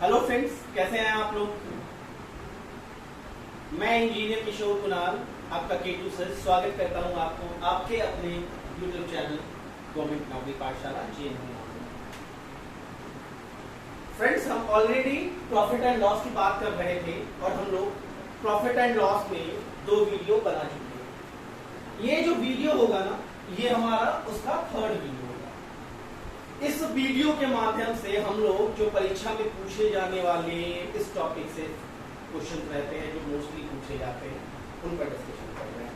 Hello friends, कैसे हैं आप लोग। मैं इंजीनियर किशोर कुणाल आपका K2 से स्वागत करता हूं आपको आपके अपने यूट्यूब चैनल गवर्नमेंट नौकरी पाठशाला GNP। फ्रेंड्स, हम ऑलरेडी प्रॉफिट एंड लॉस की बात कर रहे थे और हम लोग प्रॉफिट एंड लॉस में 2 वीडियो बना चुके हैं। ये जो वीडियो होगा ना, ये हमारा उसका 3rd वीडियो होगा। इस वीडियो के माध्यम से हम लोग जो परीक्षा में पूछे जाने वाले इस टॉपिक से क्वेश्चन रहते हैं, जो मोस्टली पूछे जाते हैं, उन पर डिस्कशन कर रहे हैं।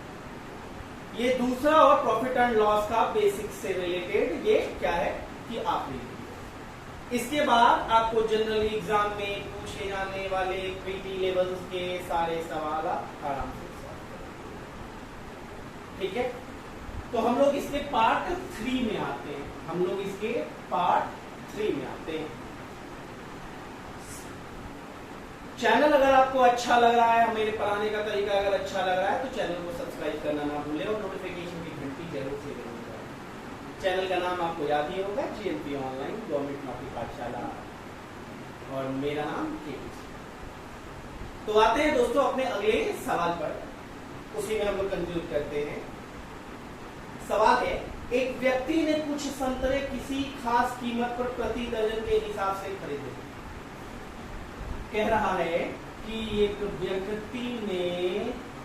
ये दूसरा और प्रॉफिट एंड लॉस का बेसिक से रिलेटेड ये क्या है कि आप इसके बाद आपको जनरल एग्जाम में पूछे जाने वाले प्रीटी लेवल्स के सारे सवाल आराम से सॉल्व करें। ठीक है, तो हम लोग इसके पार्ट 3 में आते हैं। चैनल अगर आपको अच्छा लग रहा है, मेरे पढ़ाने का तरीका अगर अच्छा लग रहा है, तो चैनल को सब्सक्राइब करना ना भूलें और नोटिफिकेशन की घंटी जरूर से जरूर दबाएं। चैनल का नाम आपको याद ही होगा, GNP ऑनलाइन गवर्नमेंट नौकरी पाठशाला, और मेरा नाम K2। तो आते हैं दोस्तों अपने अगले सवाल पर, उसी में हम लोग कंक्लूड करते हैं। सवाल है, एक व्यक्ति ने कुछ संतरे किसी खास कीमत पर प्रति दर्जन के हिसाब से खरीदे। कह रहा है कि एक व्यक्ति ने कुछ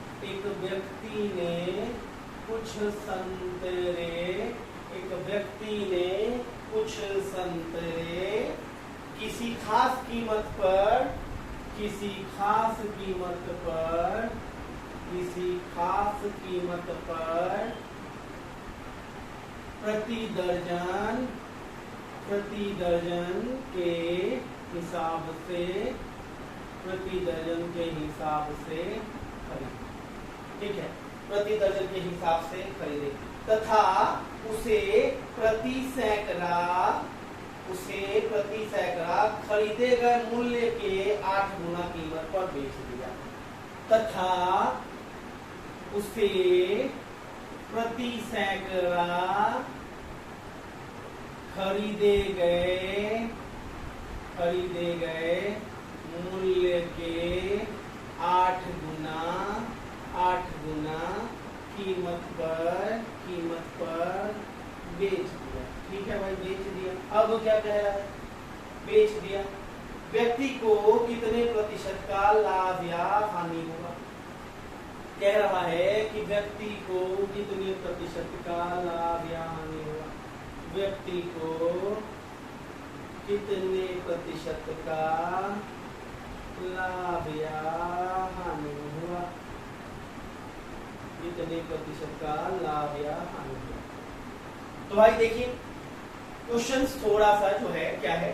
संतरे किसी खास कीमत पर प्रति दर्जन के हिसाब से खरीदे। ठीक है, प्रति दर्जन के हिसाब से खरीदे तथा उसे प्रति सैकड़ा खरीदे गए मूल्य के 8 गुना कीमत पर बेच दिया तथा उसे प्रति सैकड़ा खरीदे गए मूल्य के 8 गुना कीमत पर बेच दिया। ठीक है भाई, बेच दिया। अब क्या कह रहा है? बेच दिया। व्यक्ति को कितने प्रतिशत का लाभ या हानि होगा? कह रहा है कि व्यक्ति को कितने प्रतिशत का लाभ या हानि होगा। व्यक्ति को कितने प्रतिशत का लाभ या हानि हुआ? कितने प्रतिशत का लाभ या हानि हुआ? तो भाई देखिए, क्वेश्चन थोड़ा सा जो है क्या है,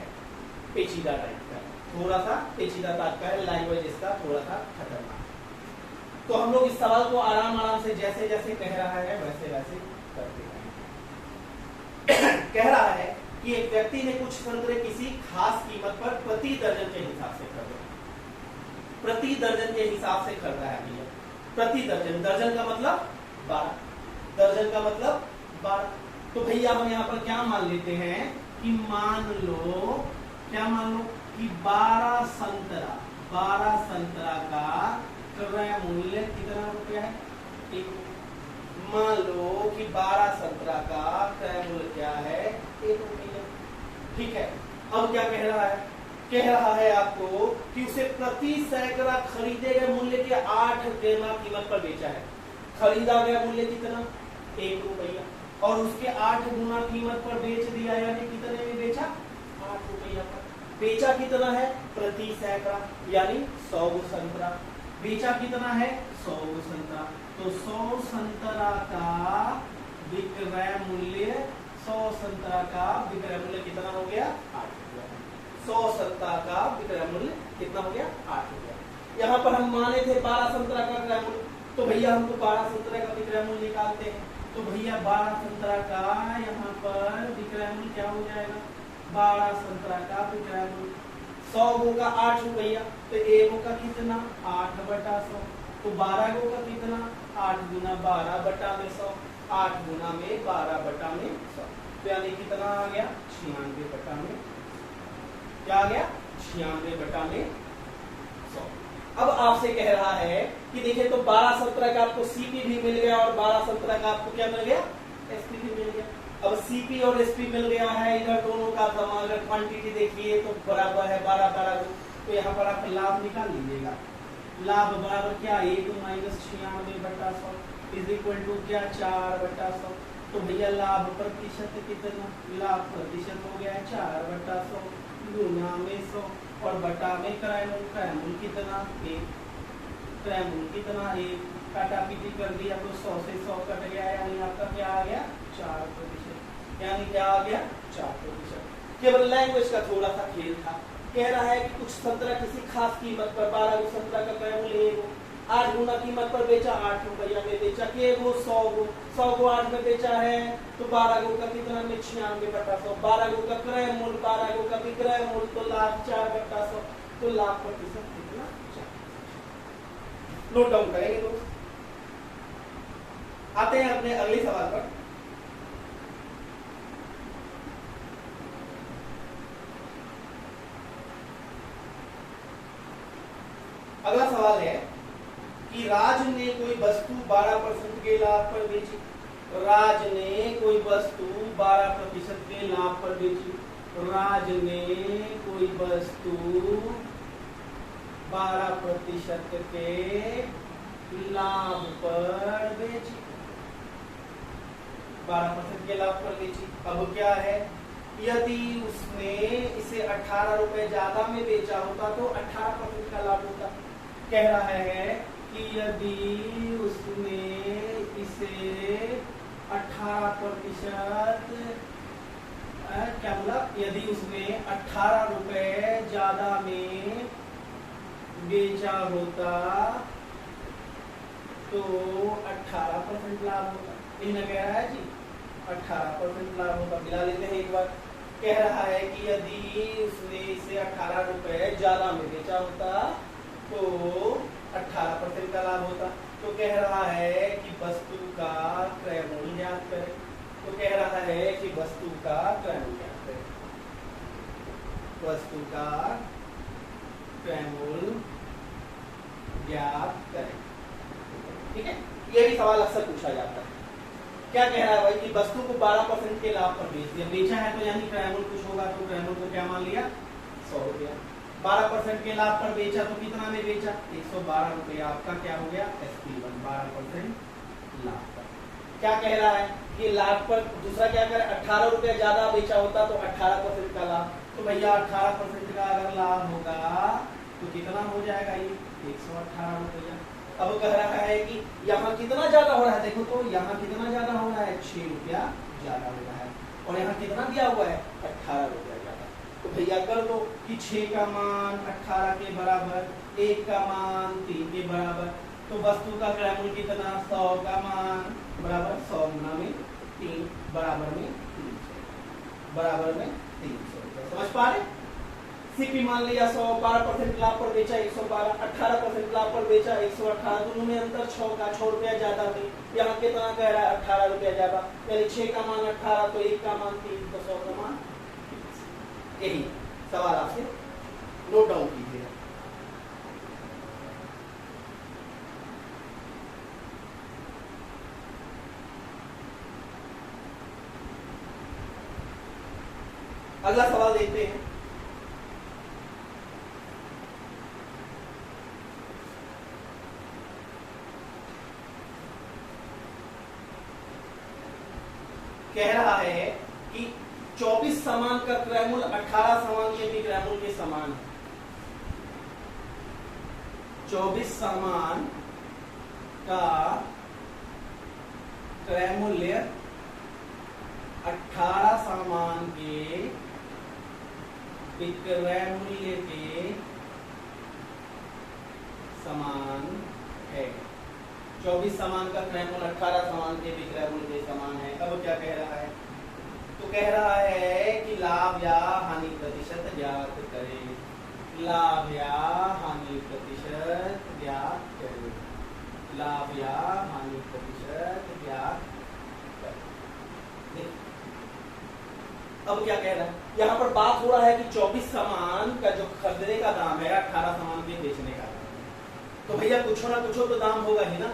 पेचीदा टाइप का है, थोड़ा सा पेचीदा टाइप का है, लैंग्वेज इसका थोड़ा सा खतरनाक। तो हम लोग इस सवाल को आराम से जैसे जैसे कह रहा है वैसे वैसे करते हैं। कह रहा है कि एक व्यक्ति ने कुछ संतरे किसी खास कीमत पर प्रति दर्जन के हिसाब से खरीदा। प्रति दर्जन के हिसाब से खरीदा है भैया। प्रति दर्जन, दर्जन का मतलब 12, दर्जन का मतलब 12। तो भैया हम यहाँ पर क्या मान लेते हैं कि मान लो कि 12 संतरा का क्रय मूल्य कितना रुपया है? 1। मान लो कि 12 संतरा का क्रय मूल्य क्या है? 1 रुपया। ठीक है, अब क्या कह रहा है? कह रहा है आपको कि उसे प्रति सैकड़ा खरीदे गए मूल्य के 8 गुना कीमत पर बेचा है। खरीदा गया मूल्य कितना? 1 रुपया, और उसके 8 गुना कीमत पर बेच दिया, यानी कितने में बेचा? 8 रुपया पर। बेचा कितना है? प्रति सैकड़ा, यानी 100 संतरा। बेचा कितना है? 100 संतरा। तो 100 संतरा का विक्रय मूल्य, 100 संतरा का विक्रय मूल्य कितना हो गया? 8 रुपया। 100 संतरा का विक्रय मूल्य कितना हो गया? 8 रुपया। यहाँ पर हम माने थे 12 संतरा का विक्रय मूल्य, तो भैया हमको 12 संतरा का विक्रय मूल्य निकालते हैं। तो भैया 12 संतरा का यहाँ पर विक्रय मूल्य क्या हो जाएगा? 12 संतरा का विक्रय मूल्य 100 गो का 8 रुपया, तो 1 का कितना? 8/100। तो 12 गो का कितना? 8 गुना 12 बटा में 100, 8 गुना में 12 बटा में 100, तो यानी कितना आ गया? 96 बटा में क्या आ गया? 96 बटा में 100। अब आपसे कह रहा है कि देखिए तो 12-17 का आपको सीपी भी मिल गया और 12-17 का आपको क्या मिल गया, एसपी भी मिल गया। अब सीपी और एसपी मिल गया है, इधर दोनों का समान अगर क्वांटिटी देखिए तो बराबर है 12-12, तो यहाँ पर आप लाभ निकाल लीजिएगा। लाभ बराबर क्या, 1 - 96 बटा 100 इज इक्वल टू क्या, 4 बटा 100। तो भैया लाभ प्रतिशत कितना, लाभ प्रतिशत हो गया है 4 बटा 100 गुना में 100 और बटा में क्रयमूल, क्रयमूल कितना 1, क्रयमूल कितना 1, काटा पीटी कर दिया तो 100 से 100 कट गया, यानी आपका क्या आ गया 4%, यानी क्या आ गया 4%। केवल लैंग्वेज का थोड़ा सा खेल था। कह रहा है कि कुछ संतरा किसी खास कीमत पर 12 गो संतरा का क्रयमूल 1 8 गुना कीमत पर बेचा, 8 रुपया में बेचा, के वो 100 गो 8 में बेचा है तो 12 गो का कितना में 96 बटा 100, 12 गो का क्रय मूल, 12 गो का विक्रय मूल, तो लाभ 4 बटा 100, तो लाभ प्रतिशत कितना 4। नोट डाउन करेंगे दोस्त। आते हैं अपने अगले सवाल पर। अगला सवाल है कि राज ने कोई वस्तु 12% के लाभ पर बेची, राज ने कोई वस्तु 12% के लाभ पर बेची, राज ने कोई वस्तु 12% के लाभ पर बेची, 12% के लाभ पर बेची। अब क्या है, यदि उसने इसे 18 रुपए ज्यादा में बेचा होता तो 18% का लाभ होता। कह रहा है कि यदि उसने इसे 18% क्या बोला, यदि उसने 18 रुपए ज्यादा में बेचा होता तो 18% लाभ होता। इन्हें कह रहा है जी 18% लाभ होता। मिला लेते हैं एक बार। कह रहा है कि यदि उसने इसे 18 रुपए ज्यादा में बेचा होता तो 18% का लाभ होता। तो कह रहा है कि वस्तु का क्रय मूल्य ज्ञात करें। तो कह रहा है कि वस्तु का क्रय मूल्य ज्ञात करें, वस्तु का क्रय मूल्य ज्ञात करें। ठीक है, ये भी सवाल अक्सर पूछा जाता है। क्या कह रहा है भाई कि वस्तु को 12% के लाभ पर बेच दिया, बेचा है तो यानी क्रय मूल्य कुछ होगा, तो क्रय मूल्य को क्या मान लिया 100 रुपया। 12% के लाभ पर बेचा तो कितना में बेचा 112 रुपया, आपका क्या हो गया SP1 12% लाभ पर। क्या कह रहा है कि लाभ पर दूसरा क्या करे, 18 रुपया ज्यादा बेचा होता तो 18% का लाभ। तो भैया 18% का अगर लाभ होगा तो कितना हो जाएगा ये 118 रुपया। अब कह रहा है कि यहाँ कितना ज्यादा हो रहा है, देखो तो यहाँ कितना ज्यादा हो रहा है 6 रुपया ज्यादा हो रहा है और यहाँ कितना दिया हुआ है 18 रुपया ज्यादा। तो भैया कर दो कि 6 का मान 18 के बराबर, 1 का मान 3 के बराबर, तो वस्तु का क्रय मूल्य कितना 100 का मान बराबर 100 गुना में 3 बराबर में 300, बराबर में 300 रुपया। समझ पा रहे? सीपी मान लिया 100, 12% लाभ पर बेचा 112, 18% लाभ पर बेचा 118, दोनों में अंतर 6 का, 6 रुपया ज्यादा में। यहाँ कितना कह रहा है 18 रुपया ज्यादा, यानी 6 का मान 18 तो 1 का मान 3 तो 100 का मान। यही सवाल आपसे नोट डाउन कीजिए। अगला सवाल देखते हैं। कह रहा है कि 24 सामान का क्रय मूल्य 18 सामान के भी क्रय मूल्य के समान है। 24 सामान का क्रय मूल्य 18 सामान के विक्रय मूल्य के समान है। 24 सामान का क्रय मूल्य 18 सामान के विक्रय मूल्य के समान है। अब क्या कह रहा है, तो कह रहा है कि लाभ या हानि प्रतिशत ज्ञात करें, लाभ या हानि प्रतिशत ज्ञात करें, लाभ या हानि प्रतिशत ज्ञात करें। अब क्या कह रहा है, यहाँ पर बात हो रहा है कि 24 सामान का जो खरीदने का दाम है 18 सामान के बेचने का दाम, तो भैया कुछ ना कुछ तो दाम होगा ही ना,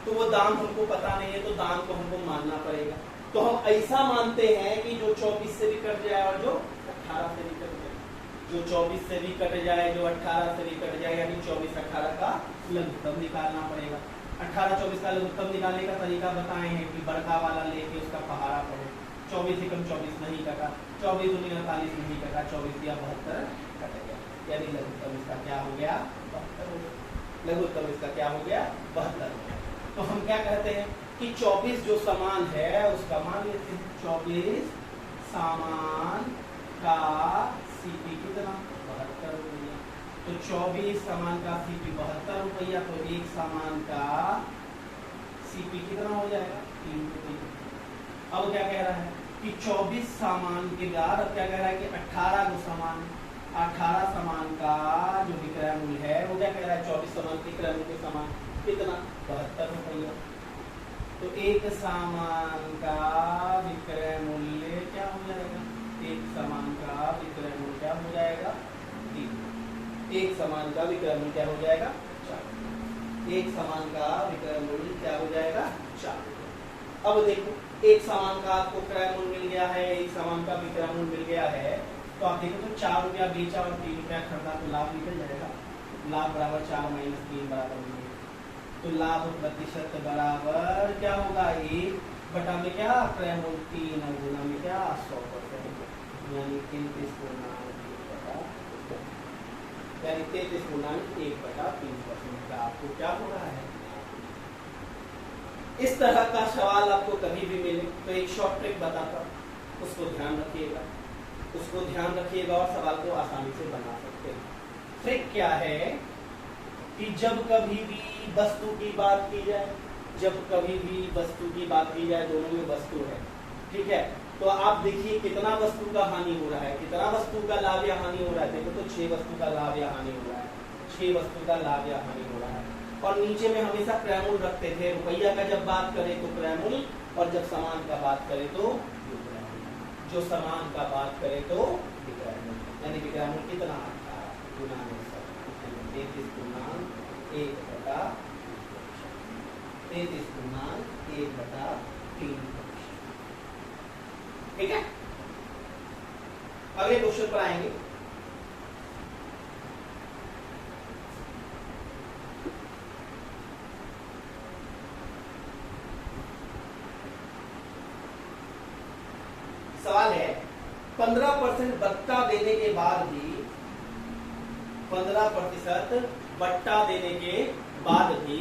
तो वो दाम हमको पता नहीं है, तो दाम को हमको मानना पड़ेगा। तो हम ऐसा मानते हैं कि जो 24 से भी कट जाए और जो 18 से भी कट जाए, जो 24 से भी कट जाए, जो 18 से भी कट जाए, यानी 24-18 का लघुत्तम निकालना पड़ेगा। 18-24 का लघुत्तम निकालने का तरीका बताए हैं कि बड़का वाला लेके उसका पहाड़ा पड़े, 24 से कम 24 नहीं कटा, 24 दूनी 48 नहीं कटा, 24 या 72 कट गया, यानी लघुत्तम इसका क्या हो गया, 72 हो गया। लघुत्तम इसका क्या हो गया, 72 हो गया। तो हम क्या कहते हैं कि 24 जो सामान है उसका मान लेते हैं, 24 सामान का सीपी कितना, 72 रुपया। तो 24 सामान का सीपी 72 रुपया, तो एक सामान का सीपी कितना हो जाएगा, 3 रुपया। अब क्या कह रहा है कि 24 सामान के बाद अब क्या कह रहा है कि 18 जो सामान, 18 सामान का जो विक्रय मूल्य है वो क्या कह रहा है, 24 सामान के विक्रय मूल्य के समान कितना, 72 रुपया। तो एक सामान का विक्रय मूल्य क्या हो जाएगा, एक सामान का विक्रय मूल्य क्या हो जाएगा, 3। एक सामान का विक्रय मूल्य क्या हो जाएगा, 4। एक सामान का विक्रय मूल्य क्या हो जाएगा, 4। अब देखो एक सामान का आपको क्रय मूल्य मिल गया है, एक सामान का विक्रय मूल्य मिल गया है, तो आप देखो तो 4 रुपया बेचा और 3 रुपया खरीदा, तो लाभ निकल जाएगा। लाभ बराबर 4 - 3 बराबर, तो लाभ प्रतिशत बराबर क्या होगा, 1 बटा में क्या क्रय मूल्य 3 और गुना में क्या 100%, यानी 33.1/3% का आपको क्या हो रहा है। इस तरह का सवाल आपको कभी भी मिले तो एक शॉर्ट ट्रिक बताता हूँ, उसको ध्यान रखिएगा, उसको ध्यान रखिएगा और सवाल को आसानी से बना सकते हैं। ट्रिक क्या है कि जब कभी भी वस्तु की बात की जाए, जब कभी भी वस्तु की बात की जाए, दोनों में वस्तु है, ठीक है, तो आप देखिए कितना वस्तु का हानि हो रहा है, कितना वस्तु का लाभ या हानि हो रहा है। देखो तो 6 वस्तु का लाभ या हानि हो रहा है, 6 वस्तु का लाभ या हानि हो रहा है। और नीचे में हमेशा क्रय मूल्य रखते थे, रुपया का जब बात करें तो क्रय मूल्य, और जब सामान का बात करें तो विक्रय मूल्य, जो सामान का बात करें तो विक्रय मूल्य, यानी विक्रय मूल्य कितना आता है, गुना में 33/1/3। ठीक है, अगले क्वेश्चन पर आएंगे। सवाल है 15% बट्टा देने के बाद भी, 15% बट्टा देने के बाद भी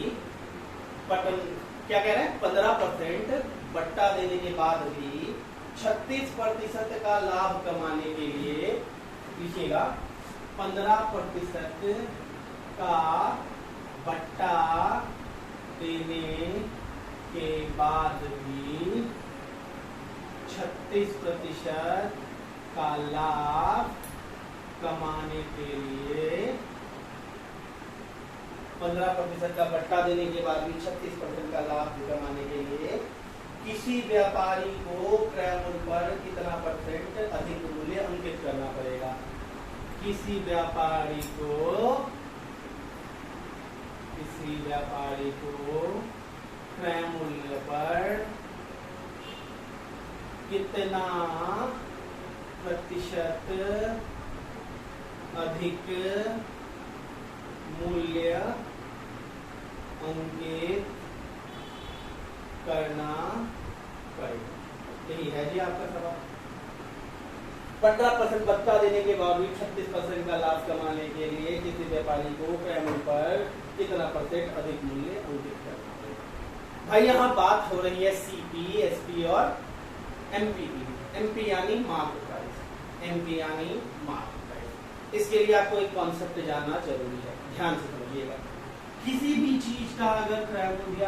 क्या कह रहे हैं, 15% बट्टा देने के बाद भी 36% का लाभ कमाने के लिए, लिखिएगा 15% का बट्टा देने के बाद भी 36% का लाभ कमाने के लिए, 15% का बट्टा देने के बाद भी 36% का लाभ कमाने के लिए किसी व्यापारी को क्रय मूल्य पर कितना परसेंट अधिक मूल्य अंकित करना पड़ेगा। किसी व्यापारी को क्रय मूल्य पर कितना प्रतिशत अधिक मूल्य अंकित करना पड़ेगा। यही है जी आपका सवाल। 15% बट्टा देने के बाद भी 36% का लाभ कमाने के लिए किसी व्यापारी को क्रय मूल्य पर कितना परसेंट अधिक मूल्य अंकित करना पड़ेगा। भाई यहाँ बात हो रही है सीपी, एसपी और एमपी की। एमपी यानी मार्केट प्राइस, एमपी यानी मार्केट प्राइस। इसके लिए आपको एक कॉन्सेप्ट जानना जरूरी है, ध्यान से समझिएगा। किसी भी चीज का अगर क्रय मूल्य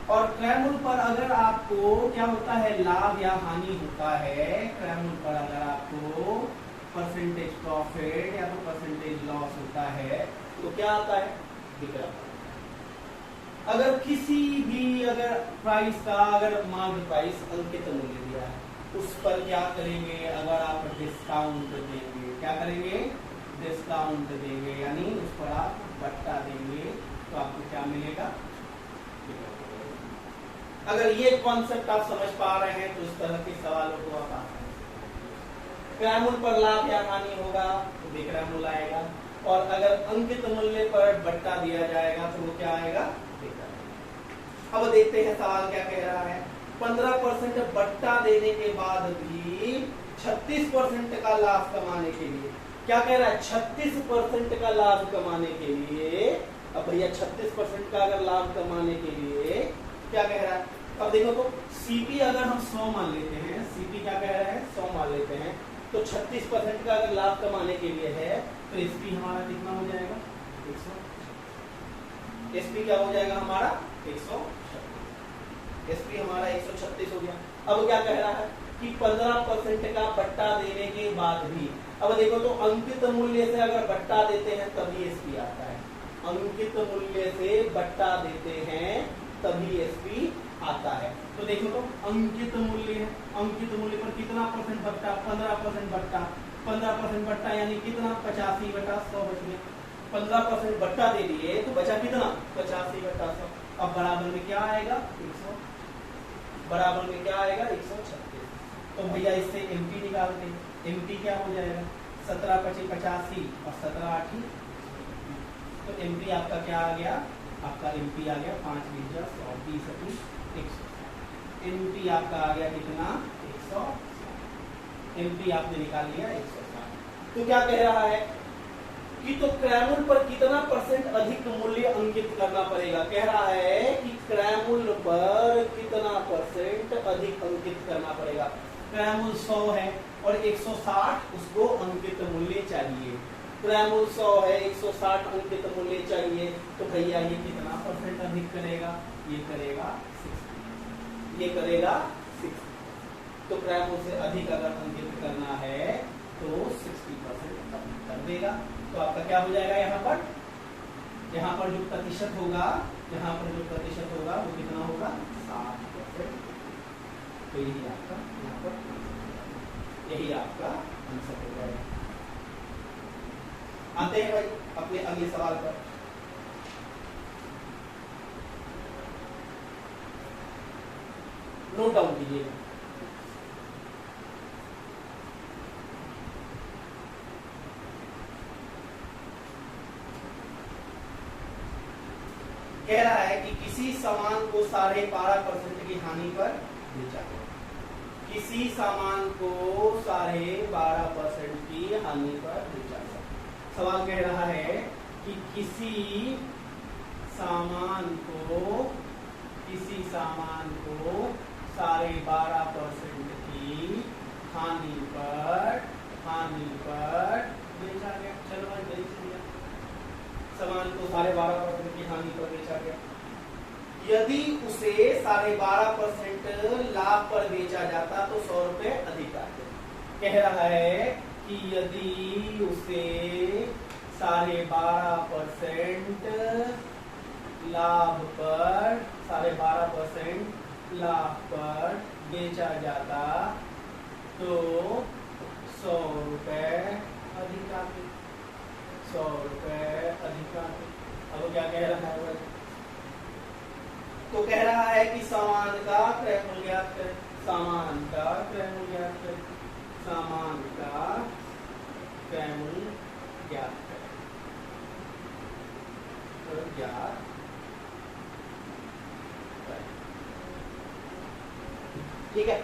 और क्रय मूल्य पर अगर आपको क्या होता है, लाभ या हानि होता है, क्रय मूल्य पर अगर आपको परसेंटेज प्रॉफिट या तो परसेंटेज लॉस होता है तो क्या आता है, विक्रय। अगर किसी भी अगर प्राइस का अगर मार्केट प्राइस अंकित मूल्य दिया है, उस पर क्या करेंगे, अगर आप डिस्काउंट देंगे, क्या करेंगे, डिस्काउंट देंगे, यानी उस पर आप बट्टा देंगे, तो आपको क्या मिलेगा। अगर ये कॉन्सेप्ट आप समझ पा रहे हैं तो इस तरह के सवालों को आप आसानी से, क्रय मूल्य पर लाभ या हानि होगा तो विक्रय मूल्य आएगा, और अगर अंकित मूल्य पर बट्टा दिया जाएगा तो वो क्या आएगा, विक्रय मूल्य। अब देखते हैं सवाल क्या कह रहा है। 15% बट्टा देने के बाद भी 36% का लाभ कमाने के लिए, क्या कह रहा है, 36% का लाभ कमाने के लिए। अब भैया 36% का अगर लाभ कमाने के लिए क्या कह रहा है। अब देखो तो सीपी अगर हम 100 मान लेते हैं, सीपी क्या कह रहे हैं, 100 मान लेते हैं, तो 36% का अगर लाभ कमाने के लिए है तो एसपी हमारा कितना हो जाएगा, 100। एसपी क्या हो जाएगा हमारा, 136। एसपी हमारा 136 हो गया। अब क्या कह रहा है कि 15% का बट्टा देने के बाद भी, अब देखो तो अंकित मूल्य से अगर बट्टा देते हैं तभी एसपी आता है, अंकित मूल्य से बट्टा देते हैं तभी एसपी आता है। तो देखो तो अंकित मूल्य है, अंकित मूल्य पर कितना परसेंट बट्टा, 15% बट्टा, 15% बट्टा यानी कितना, 85/100 बच गया। 15% बट्टा दे दिए तो बचा कितना, 85/100। अब बराबर में क्या आएगा, 100, बराबर में क्या आएगा, 136। तो भैया इससे एमपी निकालते हैं, एमपी क्या हो जाएगा, 17×5 = 85 और 17×8 तो एमपी आपका क्या आ गया, आपका एमपी आ गया 5×20 और 20×100। एमपी आपका आ गया कितना, 100। एमपी आपने निकाल लिया 160। तो क्या कह रहा है कि तो क्रय मूल्य पर कितना परसेंट अधिक मूल्य अंकित करना पड़ेगा। कह रहा है कि क्रय मूल्य पर कितना परसेंट अधिक अंकित करना पड़ेगा। क्रय मूल्य 100 है और 160 उसको अंकित मूल्य चाहिए। क्रय मूल्य 100 है, 160 अंकित मूल्य चाहिए, तो भैया ये कितना परसेंट अधिक करेगा, ये करेगा 60, ये करेगा 60। तो क्रय मूल्य से अधिक अगर अंकित करना है तो 60% अधिक कर देगा। तो आपका क्या हो जाएगा, यहाँ पर जो प्रतिशत होगा, यहाँ पर जो प्रतिशत होगा वो कितना होगा, 60%। तो यही आपका यहाँ पर, यही आपका आंसर हो जाएगा। आते हैं भाई अपने अगले सवाल पर। नोट डाउन कीजिएगा। कह रहा है कि किसी सामान को 12.5% की हानि पर बेचा गया। किसी सामान को 12.5% की हानि पर बेचा गया। सवाल कह रहा है कि किसी सामान को 12.5% की हानि पर बेचा गया। चलो भाई जल्दी से दिया, सामान को 12.5% की हानि पर बेचा गया। यदि उसे 12.5% लाभ पर बेचा जाता तो 100 रुपए अधिक आते। कह रहा है कि यदि उसे 12.5% लाभ पर 12.5% लाभ पर बेचा जाता तो 100 रुपए अधिक आते, 100 रुपए अधिक आते। अब क्या कह रहा है, तो कह रहा है कि सामान का क्रय मूल्य ज्ञात करें, सामान का क्रय मूल्य ज्ञात करें, सामान का क्रय मूल्य ज्ञात करें, तो ज्ञात करें। ठीक है,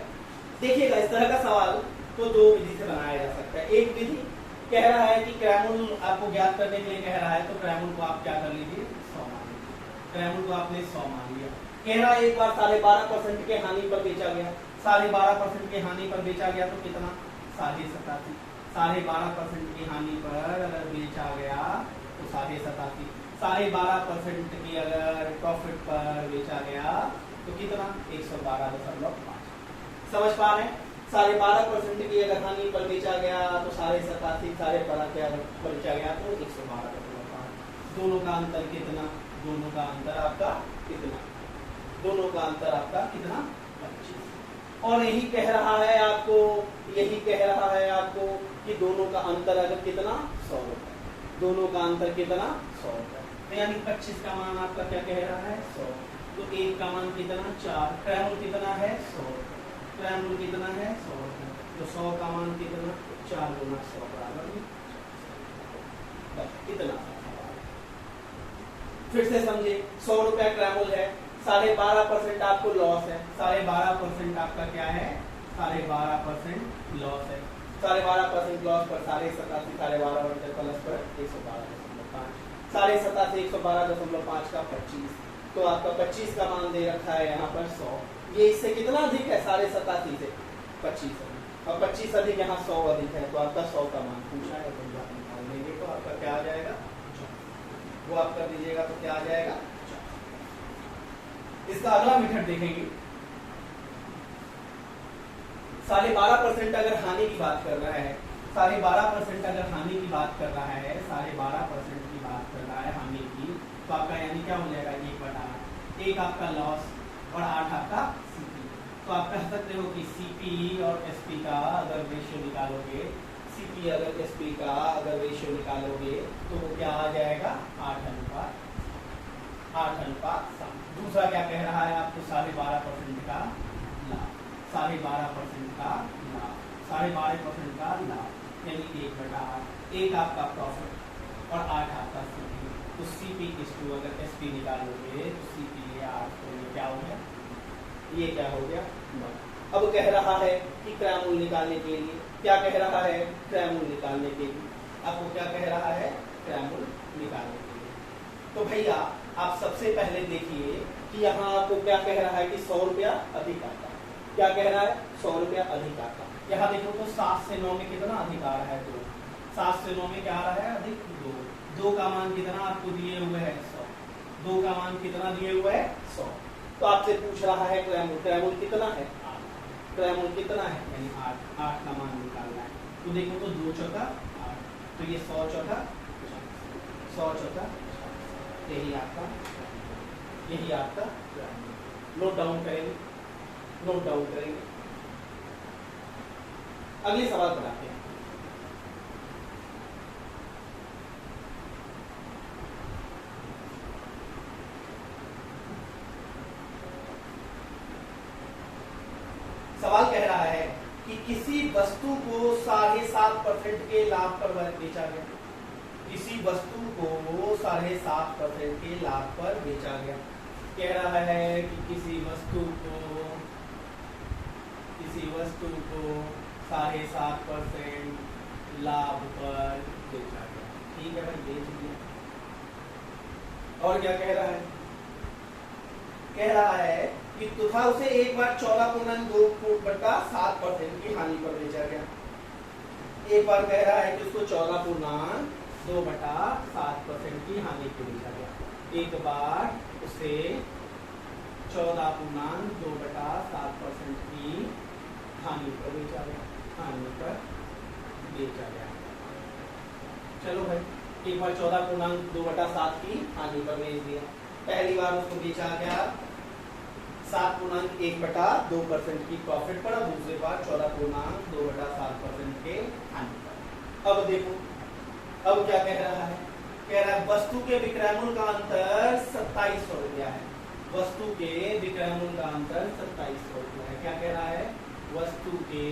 देखिएगा इस तरह का सवाल तो दो विधि से बनाया जा सकता है। एक विधि कह रहा है कि क्रय मूल्य आपको ज्ञात करने के लिए कह रहा है, तो क्रय मूल्य को आप क्या कर लीजिए, 100 मान लीजिए। क्रय मूल्य को आपने 100 मान लिया। कह रहा है एक बार 12.5% के हानि पर बेचा गया, 12.5% की हानि पर बेचा गया तो कितना, 87.5। 12.5% की हानि पर अगर बेचा गया तो 87.5। 12.5% की अगर प्रॉफिट पर बेचा गया तो कितना, 112.5। समझ पा रहे हैं, 12.5% की अगर हानि पर बेचा गया तो 87.5, 12.5 पर बेचा गया तो 112.5। दोनों का अंतर कितना, दोनों का अंतर आपका कितना, दोनों का अंतर आपका कितना, 25। और यही कह रहा है आपको, यही कह रहा है आपको कि दोनों का अंतर अगर कितना 100 रुपए, दोनों का अंतर कितना 100 रुपए, तो यानी 25 का मान आपका क्या कह रहा है 100, तो 1 का मान कितना 4, क्रय कितना है 100, क्रय कितना है 100, तो 100 का मान कितना 4 गुना 100 बराबर, बस इतना। फिर से समझे, 100 रुपया क्रय है, 12.5% आपको लॉस है, 12.5% आपका क्या है 12.5% लॉस है, 12.5% लॉस पर 87 12.5 प्लस पर 112.5, 87 112.5 का 25, तो आपका 25 का मान दे रखा है यहाँ पर 100, ये इससे कितना अधिक है 87 से 25 अधिक, और 25 अधिक यहाँ 100 अधिक है, तो आपका 100 का मान पूछा है, तो आप निकाल लेंगे तो आपका क्या आ जाएगा, वो आप कर दीजिएगा तो क्या आ जाएगा। इसका अगला मेथड देखेंगे, 12.5% अगर हानि की बात कर रहा है, 12.5% अगर हानि की बात कर रहा है, 12.5% की बात कर रहा है हानि की, तो आपका यानी क्या हो जाएगा 1/8, 1 आपका लॉस और 8 आपका सीपी, तो आप कह सकते हो कि सीपी और एसपी का अगर रेशियो निकालोगे, सीपी अगर एसपी का अगर रेशियो निकालोगे तो वो क्या आ जाएगा 8:7। दूसरा क्या कह रहा है आपको 12.5% का लाभ, 12.5% का लाभ, 12.5% का लाभ यानी 1/8, 1 आपका प्रॉफिट और 8 आपका सीपी, तो सीपी किसको अगर एसपी निकालोगे तो सीपी 8, तो ये क्या हो गया, ये क्या हो गया 9। अब कह रहा है कि क्रय मूल्य निकालने के लिए, क्या कह रहा है क्रय मूल्य निकालने के लिए, आपको क्या कह रहा है क्रय मूल्य निकालने के लिए, तो भैया आप सबसे पहले देखिए कि यहाँ आपको क्या कह रहा है कि 100 रुपया अधिक आता है, क्या कह रहा है 100 रुपया अधिक आता है, यहाँ देखो तो 7 से 9 में कितना अधिक आ रहा है 2, 7 से 9 में क्या आ रहा है अधिक 2, 2 का मान कितना आपको दिए हुए है 100, 2 का मान कितना दिए हुए है 100, तो आपसे पूछ रहा है क्रय मूल्य कितना है, क्रय मूल्य कितना है यानी 8 का मान निकालना है, तो देखो तो 2 चौका 8, तो ये 100 चौका 100 चौका, यही आपका नोट डाउन करेंगे, नोट डाउन करेंगे। अगले सवाल बनाते हैं, सवाल कह रहा है कि किसी वस्तु को 7.5% के लाभ पर बेचा गया, किसी वस्तु को 7.5% के लाभ पर बेचा गया, कह रहा है कि किसी वस्तु को 7.5% लाभ पर बेचा गया, ठीक है भाई बेच दिया। और क्या कह रहा है, कह रहा है कि तथा उसे एक बार 14.2/7% की हानि पर बेचा गया, एक बार कह रहा है कि उसको 14.2/7% की हानि पर बेचा गया, एक बार उसे 14.2/7% की हानि पर बेचा गया, हानि पर बेचा गया। चलो भाई एक बार 14.2/7 की हानि पर बेच दिया, पहली बार उसको बेचा गया 7.1/2% की प्रॉफिट पर, दूसरी बार 14.2/7% के हानि पर। अब देखो अब क्या कह रहा है, कह रहा है वस्तु के विक्रय मूल्य का अंतर 2700 रुपया है, वस्तु के विक्रय मूल्य का अंतर 2700 रुपया है, क्या कह रहा है वस्तु के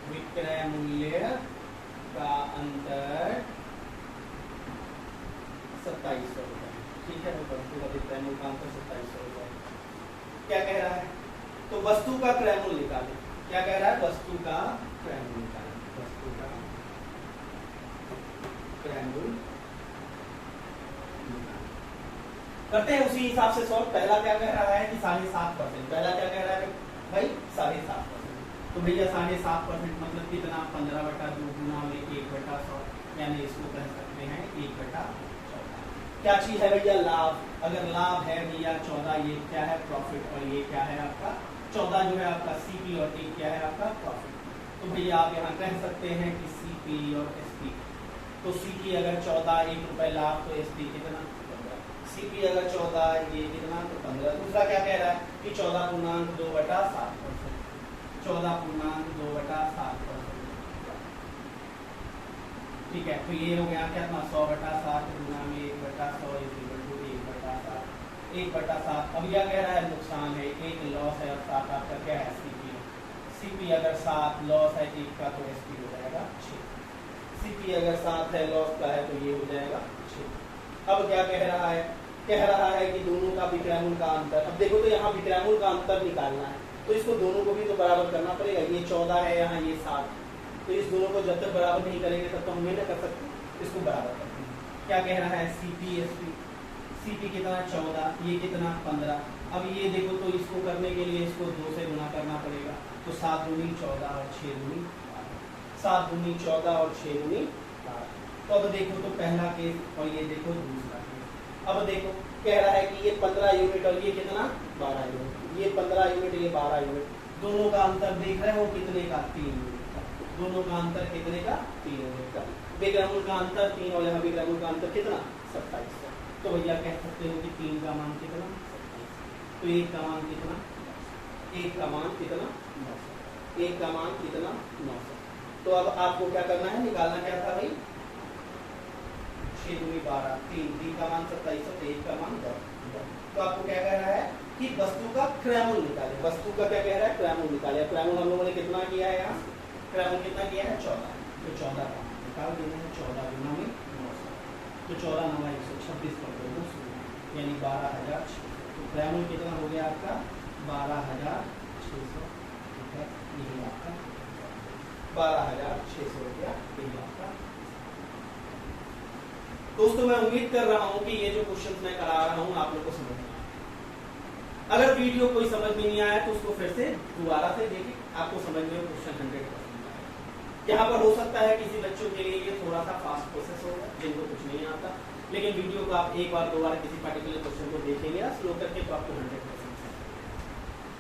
विक्रय मूल्य का अंतर 2700 रुपया, ठीक है, वस्तु का विक्रय मूल्य का अंतर 2700 रुपया, क्या कह रहा है तो वस्तु का क्रय मूल्य निकालें, क्या कह रहा है वस्तु का क्रय मूल्य निकालें, वस्तु का क्रय मूल्य करते हैं उसी हिसाब से सॉल्व। पहला क्या कह रहा है कि 7.5%, पहला क्या कह रहा है भाई 7.5%, तो भैया 7.5% मतलब कितना 15/2 गुना में 1/100, यानी इसको कह सकते हैं 1/14। क्या चीज है भैया लाभ, अगर लाभ है भैया 14, ये क्या है प्रॉफिट, और ये क्या है आपका 14 जो है आपका सीपी और 1 क्या है आपका प्रॉफिट, तो भैया आप यहाँ कह सकते हैं कि सीपी और एसपी, तो सीपी अगर 14 1 रुपए लाभ तो एसपी कितना सीपी अगर 14, ये कितना तो 15। दूसरा क्या कह रहा है कि 14.2/7%, 14.2/7%। ठीक है, तो ये हो गया क्या था 100/7 गुना में 1/100 = 1/7, 1/7। अब यह कह रहा है नुकसान है, एक लॉस है, और 7 आपका क्या है सीपी है। सीपी अगर 7 लॉस है 1 का तो एसपी हो जाएगा 6। सीपी अगर 7 है लॉस का है तो ये हो जाएगा 6। अब क्या कह रहा है, कह रहा है कि दोनों का विक्रयमूल्य का अंतर। अब देखो तो यहाँ विक्रयमूल्य का अंतर निकालना है, तो इसको दोनों को भी तो बराबर करना पड़ेगा। ये 14 है, यहाँ ये 7, तो इस दोनों को जब तक बराबर नहीं करेंगे तब तक हम नहीं कर सकते, इसको बराबर करते हैं। क्या कह रहा है सीपी एसपी, सीपी कितना 14, ये कितना 15। अब ये देखो तो इसको करने के लिए इसको 2 से गुना करना पड़ेगा, तो 7 दूनी 14 और 6 दूनी 12, 7 दूनी 14 और 6 दूनी 12। तो अब देखो तो पहला केस और ये देखो दूसरा केस। अब देखो कह रहा है कि ये 15 यूनिट और ये कितना 12 यूनिट, ये 15 यूनिट ये 12 यूनिट, दोनों का अंतर देख रहे हो कितने का 3 यूनिट का। दोनों का अंतर कितने का 3 यूनिट का। विक्रयमूल्य का अंतर 3 और यहाँ विक्रयमूल्य का अंतर कितना 2700। तो भैया कह सकते हो कि 3 का मान कितना 27, तो 1 का मान कितना 1 का मान कितना 900, 1 का मान कितना 900। तो अब आपको क्या करना है, निकालना क्या था भाई 6 दूनी 12, 3 का मान 2700, 1 का मान 10। तो आपको क्या कह रहा है कि वस्तु का क्रयमूल्य निकाले। वस्तु का क्या कह रहा है क्रयमूल्य निकाले। क्रयमूल्य हम लोगों ने कितना किया है, यहाँ क्रयमूल्य कितना किया है 14, तो 14 का निकाल देना है। 14 गुना में 900, तो 14 9 126 कर दो 2 यानी 12,600। तो क्रयमूल्य कितना हो गया आपका 12,600। ठीक है, यही आपका 12,600 रुपया यही आपका। दोस्तों मैं उम्मीद कर रहा हूं कि ये जो क्वेश्चन मैं करा रहा हूं आप लोग को समझ में आया। अगर वीडियो कोई समझ में नहीं आया तो उसको फिर से दोबारा से देखिए, आपको समझ में क्वेश्चन 100% आएगा। यहाँ पर हो सकता है किसी बच्चों के लिए ये थोड़ा सा फास्ट प्रोसेस होगा जिनको कुछ नहीं आता, लेकिन वीडियो को आप एक बार दो बार किसी पर्टिकुलर क्वेश्चन को देखेंगे या स्लो करके तो आपको 100%,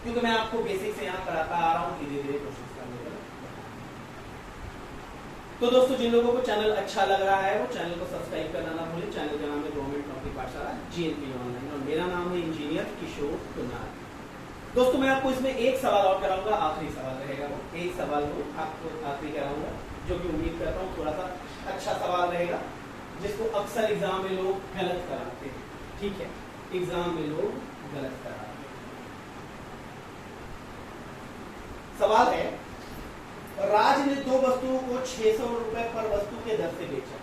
क्योंकि मैं आपको बेसिक से यहाँ कराता आ रहा हूँ धीरे धीरे क्वेश्चन करने का। तो दोस्तों जिन लोगों को चैनल अच्छा लग रहा है वो चैनल को सब्सक्राइब करना ना भूलें। चैनल का नाम है गवर्नमेंट नौकरी पाठशाला GNP ऑनलाइन और मेरा नाम है इंजीनियर किशोर कुमार। दोस्तों मैं आपको इसमें एक सवाल और कराऊंगा, आखिरी सवाल रहेगा, वो एक सवाल को आपको आखिरी कराऊंगा जो कि उम्मीद करता हूँ थोड़ा सा अच्छा सवाल रहेगा, जिसको अक्सर एग्जाम में लोग गलत कराते हैं। ठीक है, एग्जाम में लोग गलत कराते हैं। सवाल है, राज ने 2 वस्तुओं को 600 रुपए पर वस्तु के दर से बेचा।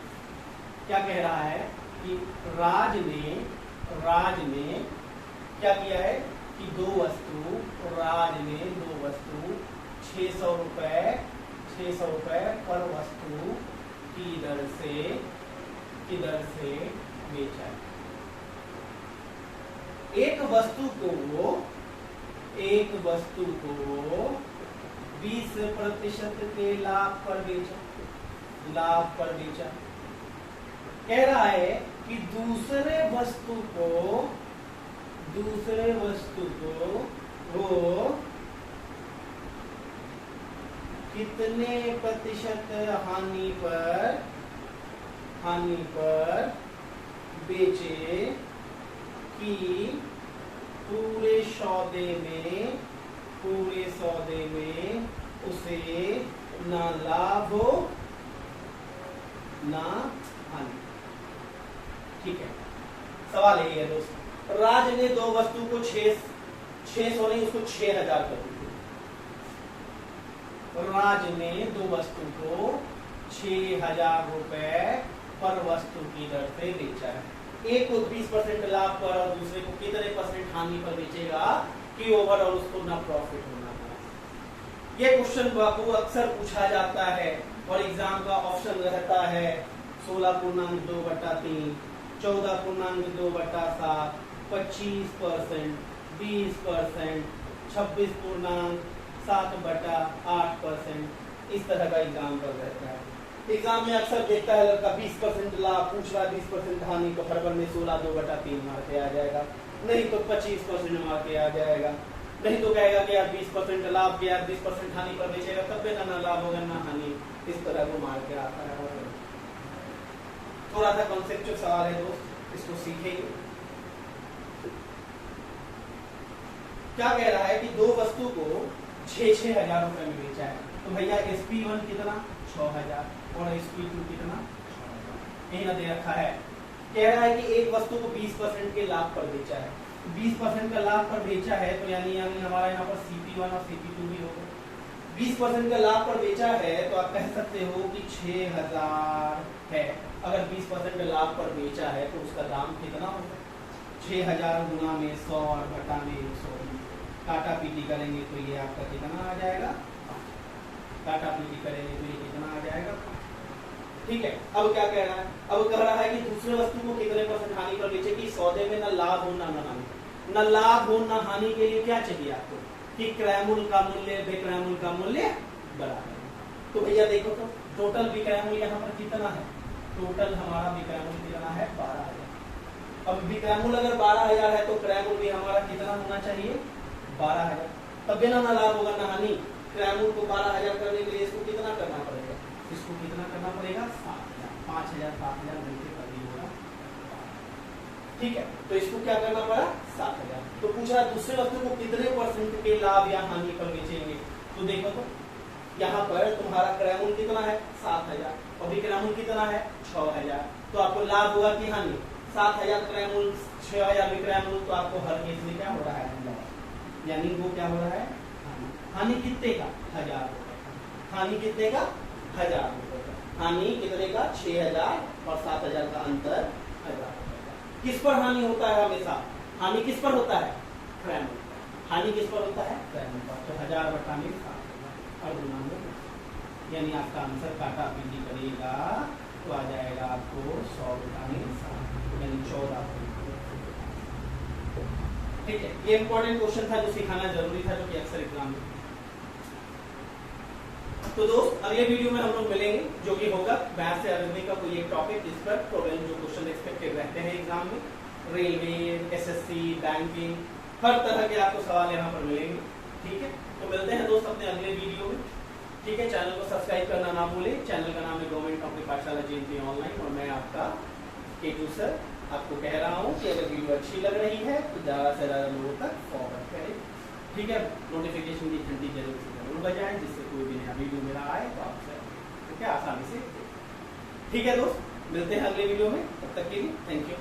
क्या कह रहा है कि राज ने क्या किया है कि राज ने दो वस्तु 600 रुपए पर वस्तु की दर से बेचा है। एक वस्तु को 20% के लाभ पर बेचा। कह रहा है कि दूसरे वस्तु को वो कितने प्रतिशत हानि पर बेचे कि पूरे सौदे में उसे ना लाभ हो ना हानि। ठीक है, सवाल यही है दोस्तों, राज ने 2 वस्तु को 600 नहीं उसको 6,000 कर दी। राज ने 2 वस्तु को 6,000 रुपए पर वस्तु की दर से बेचा है। एक को 20% लाभ पर और दूसरे को कितने % हानि पर बेचेगा कि ओवरऑल उसको ना प्रॉफिट होना है। ये क्वेश्चन को अक्सर पूछा जाता है और एग्जाम का ऑप्शन रहता है 16.2/3, 14.2/7, 25%, 20%, 26.7/8%, इस तरह का एग्जाम पर रहता है। एग्जाम में अक्सर देखता है लड़का 20% लाभ पूछ रहा है, 20% हानि, तो हर बार में 16.2/3 मार के आ जाएगा, नहीं तो 25% मार के आ जाएगा, नहीं तो कहेगा कि यार 20% लाभ के यार 20% हानि पर बेचेगा तब भी ना लाभ होगा ना हानि, इस तरह को मार के आता है। थोड़ा सा कॉन्सेप्चुअल सवाल है दोस्त, इसको सीखेंगे क्या कह रहा है कि दो वस्तु को 6,000 रुपए में बेचा है, तो भैया SP1 कितना 6,000 और SP2 कितना 6,000, यही ना दे रखा है। कह रहा है कि एक वस्तु को 20% के लाभ पर बेचा है, 20% का लाभ पर बेचा है, तो यानी हमारा यहाँ पर CP1 और CP2 भी होगा। 20% का लाभ पर बेचा है तो आप कह सकते हो कि 6,000 है। अगर 20% का लाभ पर बेचा है तो उसका दाम कितना होगा, 6,000 गुना में 100 और घटा में 120, काटा पीटी करेंगे तो ये आपका कितना आ जाएगा, काटा पीटी करेंगे तो ये कितना आ जाएगा। ठीक है, अब क्या कह रहा है, अब कह रहा है कि दूसरे वस्तु को कितने % हानि पर बेचे कि सौदे में न लाभ हो न हानि, न लाभ हो न हानि के लिए क्या चाहिए आपको कि क्रय मूल्य का मूल्य विक्रय मूल्य का मूल्य बराबर। तो भैया देखो तो टोटल विक्रय मूल्य यहाँ पर कितना है, टोटल हमारा विक्रय मूल्य कितना है 12,000। अब विक्रय मूल्य अगर 12,000 है तो क्रय मूल्य भी हमारा कितना होना चाहिए 12,000, तब बिना न लाभ होगा न हानि। क्रय मूल्य को 12,000 करने के लिए इसको कितना करना पड़ेगा, इसको कितना करना पड़ेगा 7,000, 5,000 7,000 मिलकर कर दी होगा। ठीक है, तो इसको क्या करना पड़ा 7,000। तो पूछ रहा दूसरे वस्तु को कितने % के लाभ या हानि पर बेचेंगे, तो देखो तो यहाँ पर तुम्हारा क्रय मूल्य कितना है 7,000 और विक्रय मूल्य कितना है 6,000, तो आपको लाभ होगा कि हानि, 7,000 क्रय मूल्य 6,000 विक्रय मूल्य, तो आपको हर केस में क्या हो रहा है, यानी वो क्या हो रहा है हानि कितने का 1,000 रुपए, हानि कितने का 1,000 रुपए का, हानि कितने का 6,000 और 7,000 का अंतर 1,000 रुपए का। किस पर हानि होता है हमेशा, हानि किस पर होता है क्रय मूल्य, हानि किस पर होता है क्रय मूल्य पर, तो 1,000 बटा में 7,000 और गुना में, यानी आपका आंसर काटा पीटी करेगा तो आ जाएगा आपको 100 बटा में 7 यानी 14। ठीक है, ये इंपॉर्टेंट क्वेश्चन था जो सिखाना जरूरी था, जो कि अक्सर एग्जाम में। तो दोस्त अगले वीडियो में हम लोग मिलेंगे, जो कि होगा मैथ से अरबी का कोई एक टॉपिक जिस पर प्रोबेबल जो क्वेश्चन एक्सपेक्टेड रहते हैं एग्जाम में, रेलवे, SSC, बैंकिंग, हर तरह के आपको सवाल यहाँ पर मिलेंगे। ठीक है, तो मिलते हैं दोस्त अपने अगले वीडियो में। ठीक है, चैनल को सब्सक्राइब करना ना भूलें। चैनल का नाम है गवर्नमेंट नौकरी पाठशाला JNPA ऑनलाइन और मैं आपका K2 सर आपको कह रहा हूँ कि अगर वीडियो अच्छी लग रही है तो ज़्यादा से ज़्यादा लोगों तक फॉरवर्ड करें। ठीक है, नोटिफिकेशन की घंटी जरूर बजाएं जिससे कोई भी नया वीडियो मेरा आए तो आप ठीक है आसानी से। ठीक है दोस्त, मिलते हैं अगले वीडियो में, तब तक के लिए थैंक यू।